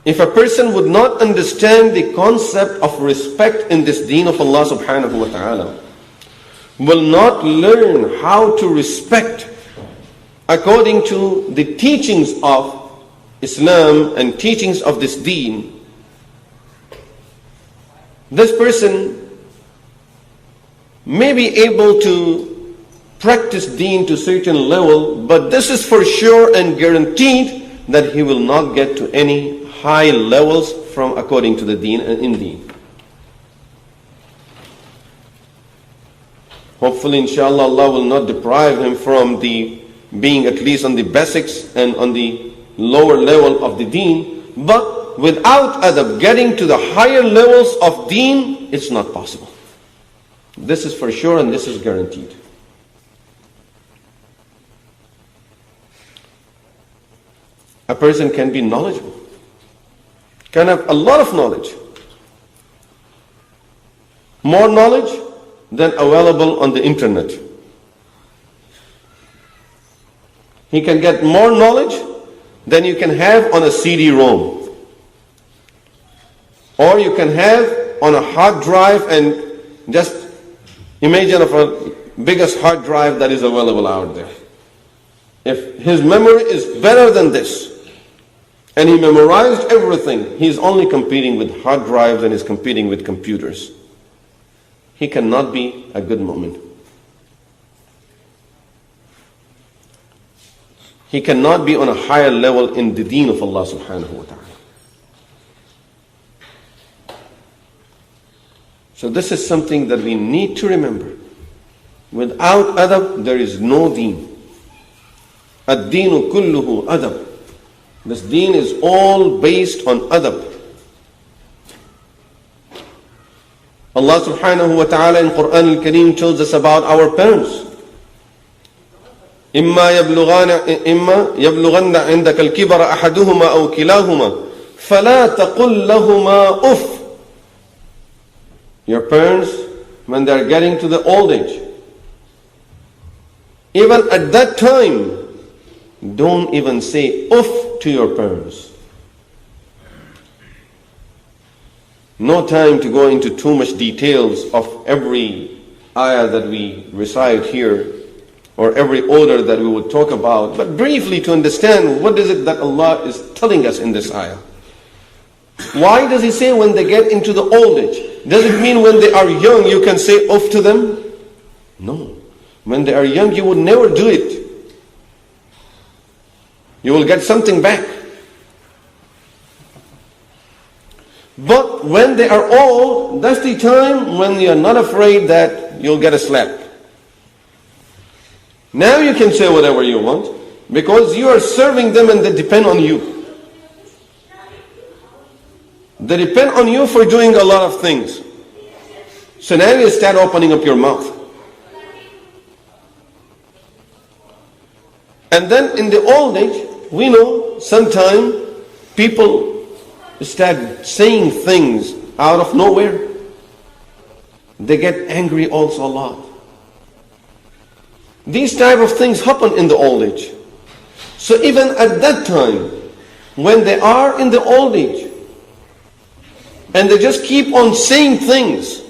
If a person would not understand the concept of respect in this deen of Allah subhanahu wa ta'ala, will not learn how to respect according to the teachings of Islam and teachings of this deen, this person may be able to practice deen to a certain level, but this is for sure and guaranteed that he will not get to any high levels from according to the deen and in deen. Hopefully, inshallah, Allah will not deprive him from the being at least on the basics and on the lower level of the deen. But without adab, getting to the higher levels of deen, it's not possible. This is for sure and this is guaranteed. A person can be knowledgeable, can have a lot of knowledge, more knowledge than available on the internet. He can get more knowledge than you can have on a CD-ROM, or you can have on a hard drive, and just imagine of a biggest hard drive that is available out there. If his memory is better than this, and he memorized everything, he's only competing with hard drives and is competing with computers. He cannot be a good mu'min. He cannot be on a higher level in the deen of Allah subhanahu wa ta'ala. So this is something that we need to remember. Without adab, there is no deen. Ad-deenu kulluhu adab. This deen is all based on adab. Allah subhanahu wa ta'ala in Quran al-Kareem tells us about our parents. إِمَّا يَبْلُغَنَّ عِنْدَكَ الْكِبَرَ أَحَدُهُمَا أَوْ كِلَاهُمَا فَلَا تَقُلْ لَهُمَا أُفٍّ. Your parents, when they are getting to the old age, even at that time, don't even say uff to your parents. No time to go into too much details of every ayah that we recite here, or every order that we would talk about, but briefly to understand what is it that Allah is telling us in this ayah. Why does He say when they get into the old age? Does it mean when they are young you can say uff to them? No. When they are young you would never do it. You will get something back. But when they are old, that's the time when you are not afraid that you'll get a slap. Now you can say whatever you want, because you are serving them and they depend on you. They depend on you for doing a lot of things. So now you start opening up your mouth. And then in the old age, we know sometimes people start saying things out of nowhere. They get angry also a lot. These type of things happen in the old age. So even at that time, when they are in the old age, and they just keep on saying things,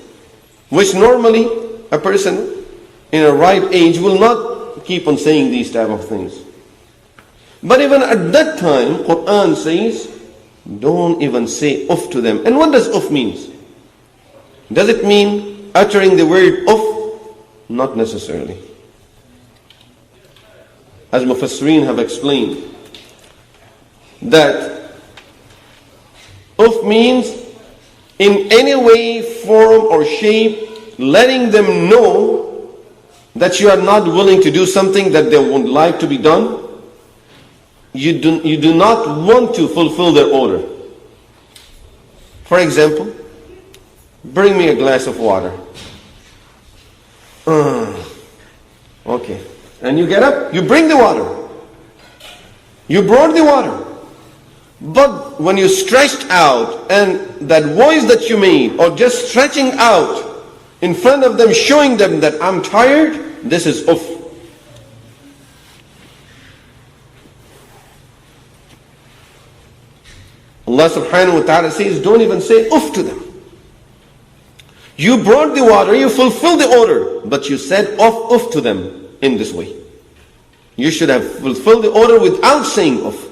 which normally a person in a right age will not keep on saying these type of things. But even at that time, Quran says, don't even say uff to them. And what does uff means? Does it mean uttering the word uff? Not necessarily. As Mufassirin have explained, that uff means in any way, form or shape, letting them know that you are not willing to do something that they would like to be done. You do not want to fulfill their order. For example, bring me a glass of water. Okay. And you get up, you bring the water. You brought the water. But when you stretched out, and that voice that you made, or just stretching out in front of them, showing them that I'm tired, this is uff. Allah subhanahu wa ta'ala says, don't even say uff to them. You brought the water, you fulfilled the order, but you said uff to them in this way. You should have fulfilled the order without saying uff.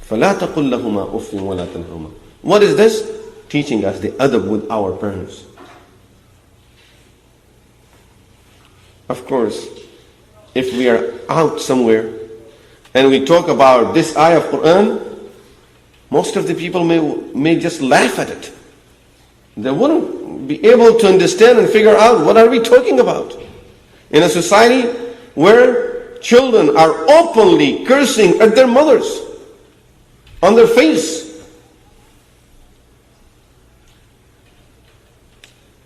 فَلَا تَقُلْ لَهُمَا أُفٍّ وَلَا تَنْهَرْهُمَا. What is this? Teaching us the adab with our parents. Of course, if we are out somewhere and we talk about this ayah of Quran, most of the people may just laugh at it. They wouldn't be able to understand and figure out what are we talking about. In a society where children are openly cursing at their mothers on their face,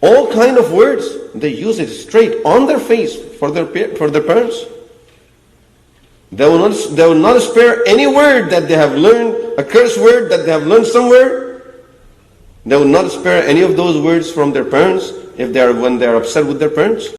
all kind of words, they use it straight on their face for their parents. They will not spare any word that they have learned, a curse word that they have learned somewhere. They will not spare any of those words from their parents when they are upset with their parents.